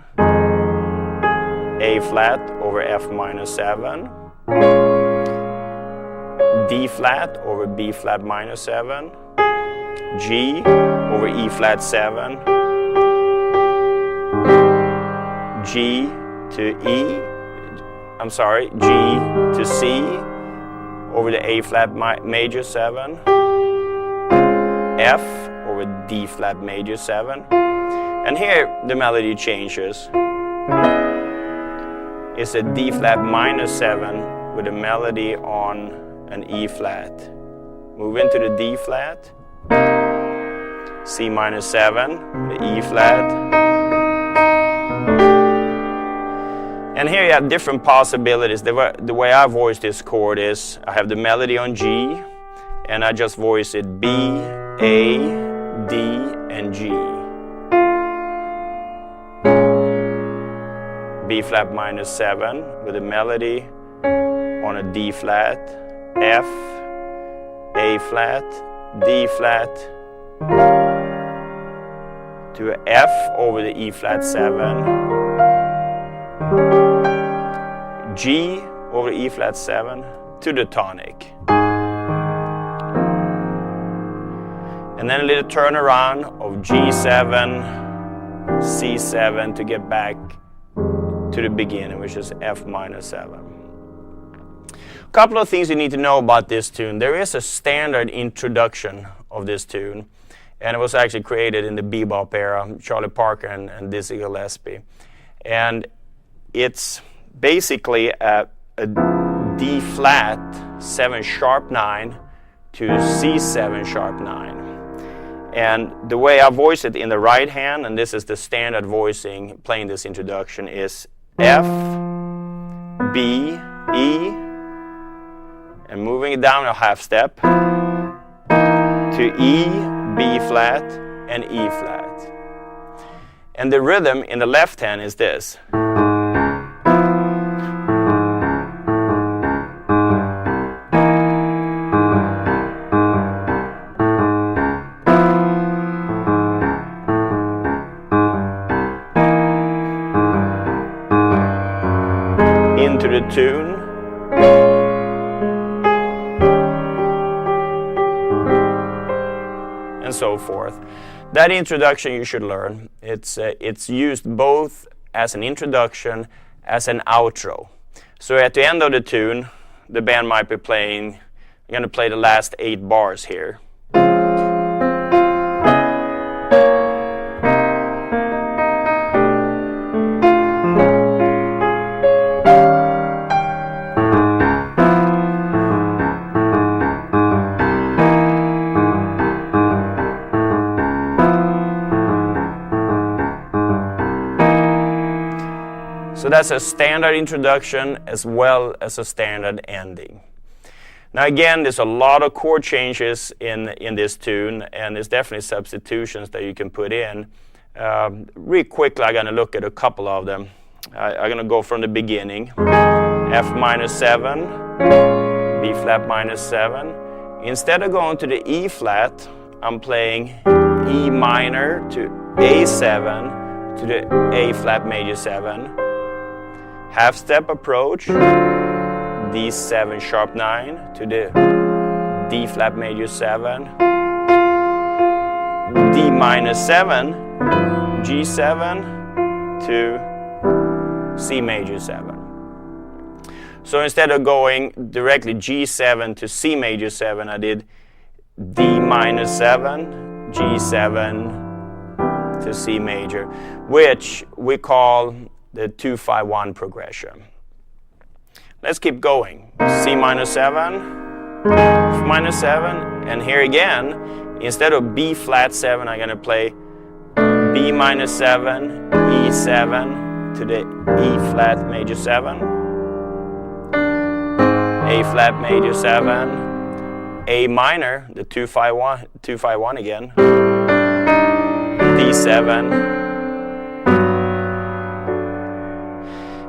A flat over F minor 7. D flat over B flat minor 7. G over E flat 7. G to G to C over the A flat major 7. F over D flat major 7. And here the melody changes. It's a D flat minor 7 with a melody on an E flat. Move into the D flat, C minor 7, the E flat. And here you have different possibilities. The way I voice this chord is I have the melody on G, and I just voice it B, A, D, and G. B flat minor 7 with a melody on a D flat, F, A flat, D flat, to a F over the E flat 7, G over E flat 7 to the tonic. And then a little turnaround of G7, C7 to get back to the beginning, which is F minor 7. A couple of things you need to know about this tune. There is a standard introduction of this tune, and it was actually created in the bebop era, Charlie Parker and Dizzy Gillespie. And it's basically a D flat 7 sharp 9 to C7 sharp 9. And the way I voice it in the right hand, and this is the standard voicing playing this introduction, is F, B, E, and moving it down a half step to E, B flat, and E flat. And the rhythm in the left hand is this. Into the tune. And so forth. That introduction you should learn. It's used both as an introduction, as an outro. So at the end of the tune, the band might be playing I'm going to play the last 8 bars here. So that's a standard introduction as well as a standard ending. Now again, there's a lot of chord changes in this tune, and there's definitely substitutions that you can put in. Really quickly, I'm going to look at a couple of them. I'm going to go from the beginning. F minor 7, B flat minor 7. Instead of going to the E flat, I'm playing E minor to A7 to the A flat major 7. Half step approach, D7 sharp 9 to the D flat major 7, D minor 7, G7 to C major 7. So instead of going directly G7 to C major 7, I did D minor 7, G7 to C major, which we call the 2-5-1 progression. Let's keep going. C minor 7, F minor 7, and here again, instead of B flat 7, I'm going to play B minor 7, E7 to the E flat major 7, A flat major 7, A minor, the 2-5-1 again, D7.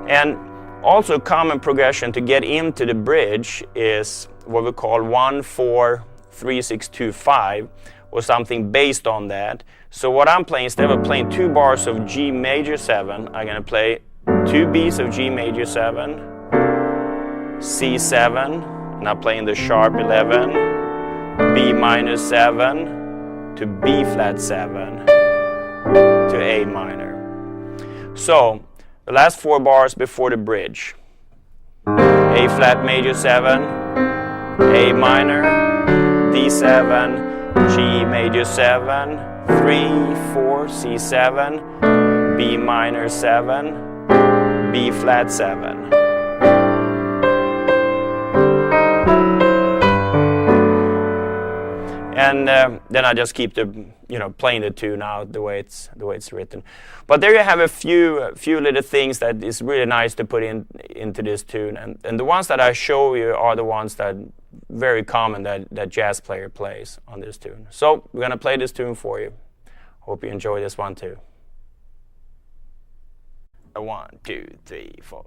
And also common progression to get into the bridge is what we call 1-4-3-6-2-5 or something based on that. So what I'm playing, instead of playing 2 bars of G major 7, I'm going to play 2 Bs of G major 7, C7, and I'm playing the sharp 11, B minor 7 to B flat 7 to A minor. So the last 4 bars before the bridge. A flat major 7, A minor, D7, G major 7, 3, 4, C7, B minor 7, B flat 7. And then I just keep playing the tune out the way it's written. But there you have a few little things that is really nice to put into this tune, and the ones that I show you are the ones that very common that jazz player plays on this tune. So we're gonna play this tune for you. Hope you enjoy this one too. 1, 2, 3, 4.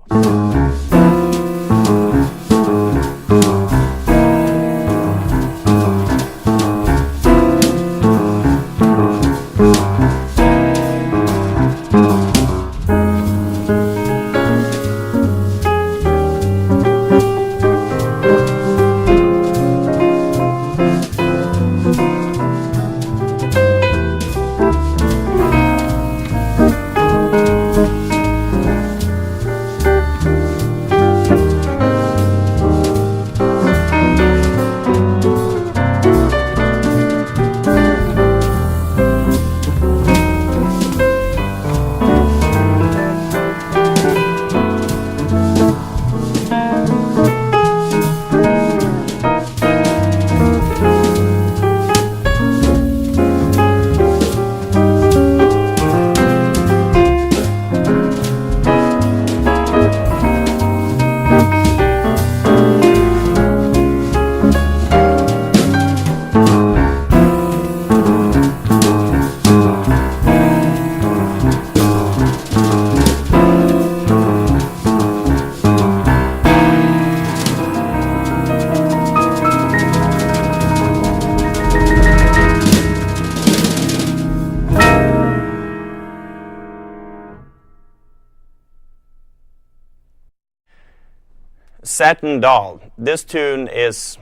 Satin Doll. This tune is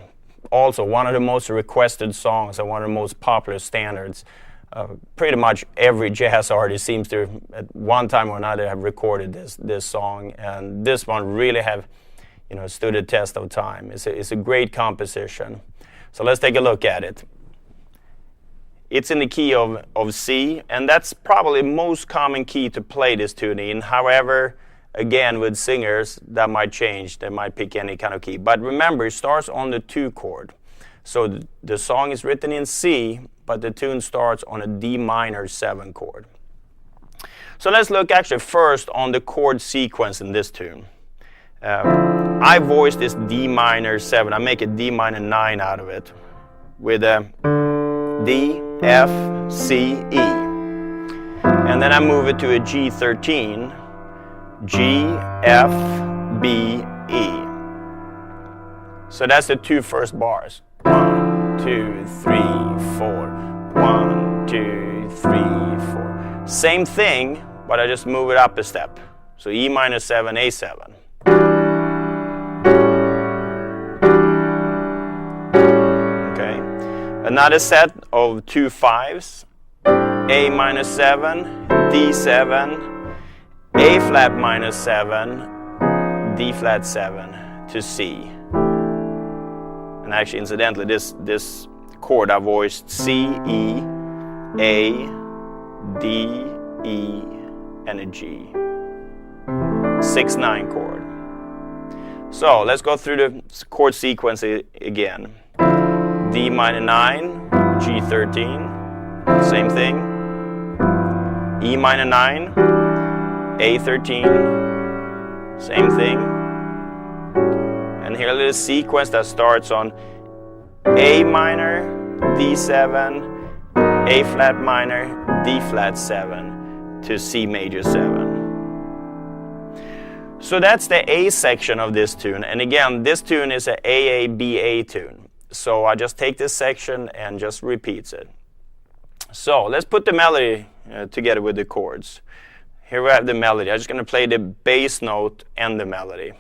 also one of the most requested songs and one of the most popular standards. Pretty much every jazz artist seems to, at one time or another, have recorded this song, and this one really have stood the test of time. It's a great composition. So let's take a look at it. It's in the key of C, and that's probably the most common key to play this tune in. However, again, with singers, that might change. They might pick any kind of key. But remember, it starts on the 2 chord. So the song is written in C, but the tune starts on a D minor 7 chord. So let's look actually first on the chord sequence in this tune. I voice this D minor 7. I make a D minor 9 out of it with a D, F, C, E. And then I move it to a G13, G, F, B, E. So that's the 2 first bars. 1, 2, 3, 4. 1, 2, 3, 4. Same thing, but I just move it up a step. So E minor 7, A7. Okay. Another set of 2 5s. A minor 7, D7, A flat minor 7, D flat 7 to C. And actually, incidentally, this chord I voiced C, E, A, D, E, and a G. 6-9 chord. So let's go through the chord sequence again. D minor 9, G13, same thing. E minor 9, A13, same thing. And here's a little sequence that starts on A minor, D7, A flat minor, D flat 7 to C major 7. So that's the A section of this tune. And again, this tune is a AABA tune. So I just take this section and just repeats it. So let's put the melody together with the chords. Here we have the melody. I'm just going to play the bass note and the melody.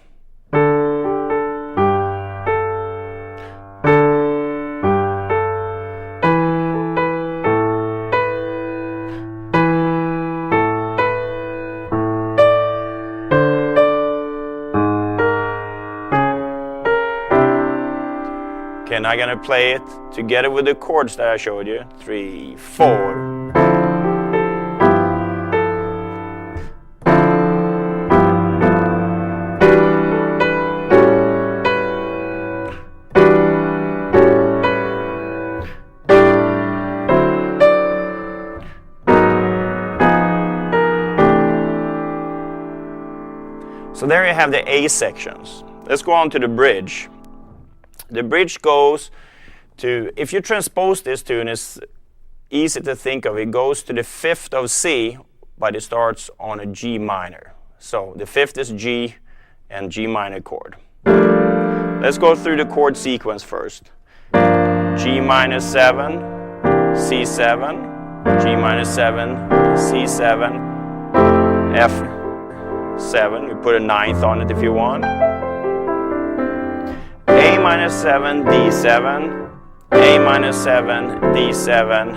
Okay, now I'm going to play it together with the chords that I showed you. 3, 4. So there you have the A sections. Let's go on to the bridge. The bridge goes to, if you transpose this tune, it's easy to think of. It goes to the 5th of C, but it starts on a G minor. So the 5th is G and G minor chord. Let's go through the chord sequence first. G minor 7, C7, G minor 7, C7, F7. You put a 9th on it if you want. A minor 7, D7, A minor 7, D7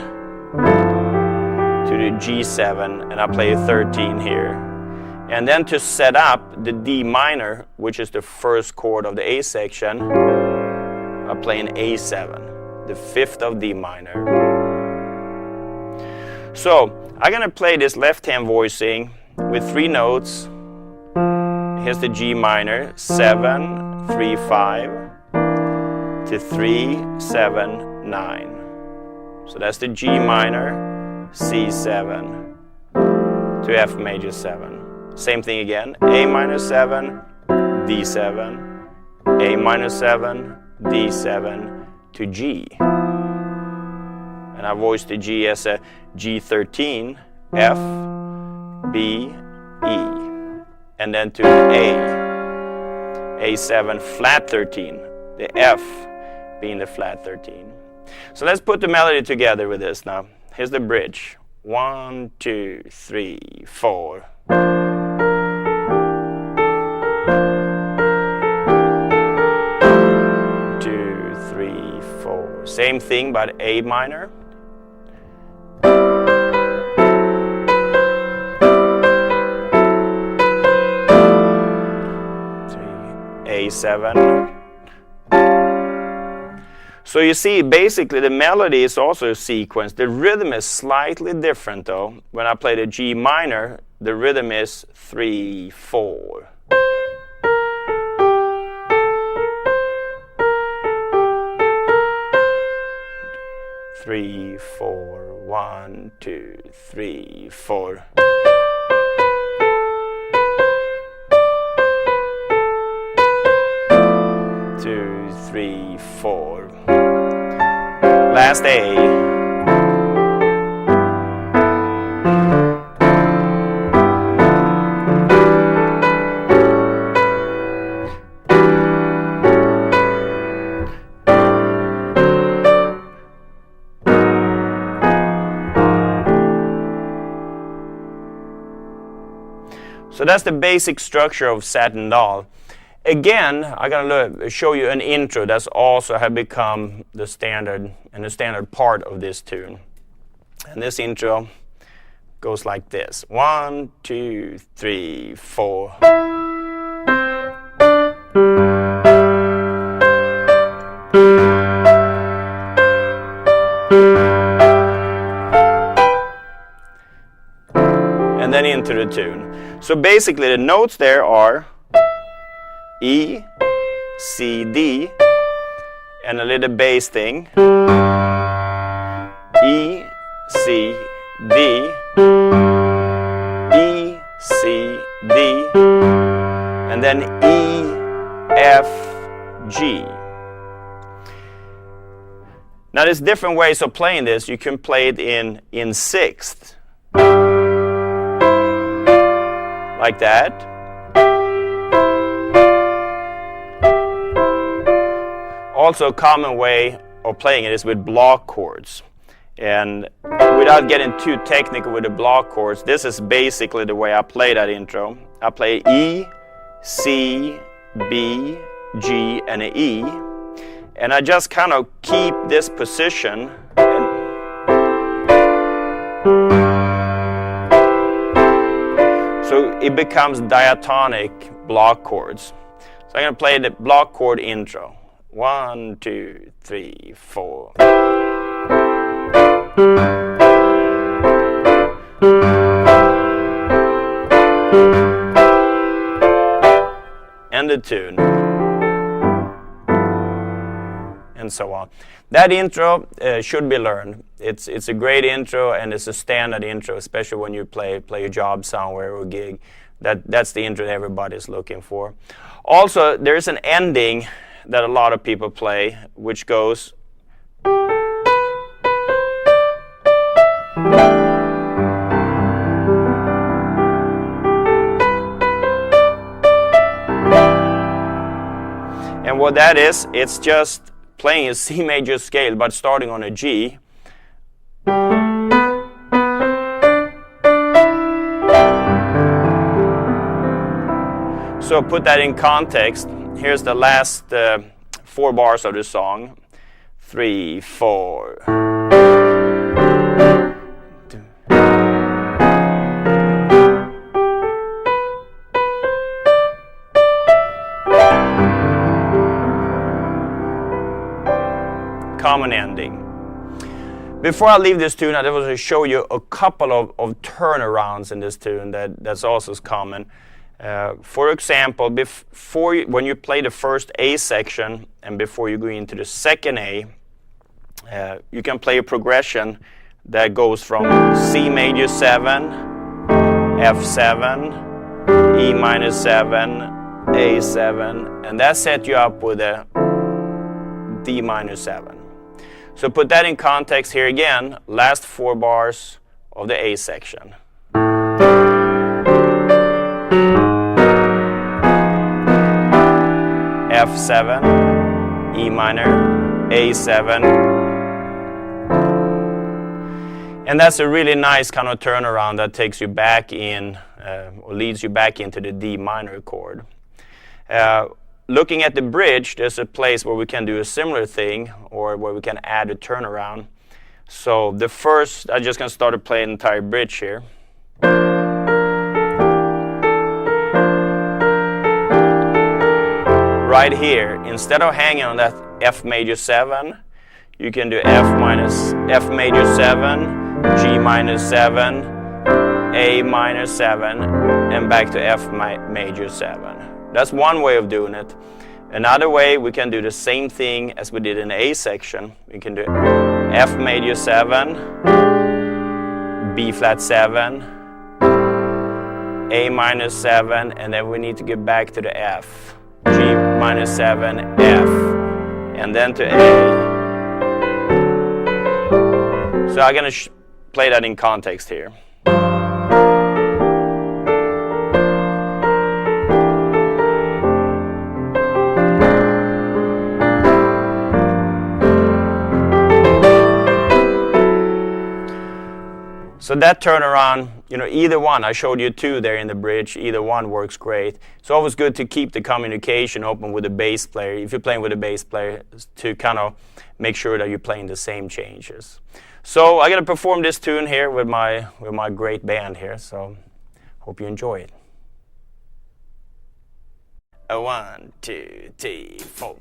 to the G7, and I play a 13 here. And then to set up the D minor, which is the first chord of the A section, I play an A7, the 5th of D minor. So I'm going to play this left hand voicing with 3 notes. Here's the G minor, 7, 3, 5 to 3, 7, 9. So that's the G minor, C7 to F major 7. Same thing again, A minor 7, D7, A minor 7, D7 to G. And I voice the G as a G13, F, B, E. And then to A, A7 flat 13, the F being the flat 13. So let's put the melody together with this now. Here's the bridge. 1, 2, 3, 4. 2, 3, 4. Same thing, but A minor. A7. So you see, basically the melody is also a sequence. The rhythm is slightly different though. When I play the G minor, the rhythm is 3, 4. 3, 4, 1, 2, 3, 4. Two, 3, 4. Last A. So that's the basic structure of Satin Doll. Again, I'm going to show you an intro that's also have become the standard and the standard part of this tune. And this intro goes like this. 1, 2, 3, 4. And then into the tune. So basically the notes there are E, C, D, and a little bass thing. E, C, D, E, C, D, and then E, F, G. Now there's different ways of playing this. You can play it in sixth. Like that. Also a common way of playing it is with block chords. And without getting too technical with the block chords, this is basically the way I play that intro. I play E, C, B, G, and an E. And I just kind of keep this position. So it becomes diatonic block chords. So I'm going to play the block chord intro. 1, 2, 3, 4. And the tune. And so on. That intro should be learned. It's a great intro and it's a standard intro, especially when you play a job somewhere or a gig. That's the intro that everybody's looking for. Also, there's an ending that a lot of people play, which goes and what that is, it's just playing a C major scale but starting on a G. So put that in context. Here's the last 4 bars of the song. 3, 4. Common ending. Before I leave this tune, I just want to show you a couple of turnarounds in this tune that's also common. For example, when you play the first A section and before you go into the second A, you can play a progression that goes from C major 7, F7, E minor 7, A7, and that sets you up with a D minor 7. So put that in context here again, last 4 bars of the A section. F7, E minor, A7. And that's a really nice kind of turnaround that takes you back in, or leads you back into the D minor chord. Looking at the bridge, there's a place where we can do a similar thing, or where we can add a turnaround. So the first, I'm just going to start to play an entire bridge here. right here, instead of hanging on that F major 7, you can do F major 7, G minor 7, A minor 7, and back to F major 7. That's one way of doing it. Another way, we can do the same thing as we did in the A section. We can do F major 7, B flat 7, A minor 7, and then we need to get back to the F. G minor 7, F, and then to A. So I'm going to play that in context here. So that turnaround, either one, I showed you 2 there in the bridge, either one works great. It's always good to keep the communication open with the bass player, if you're playing with a bass player, to kind of make sure that you're playing the same changes. So I'm going to perform this tune here with my great band here, so hope you enjoy it. 1, 2, 3, 4.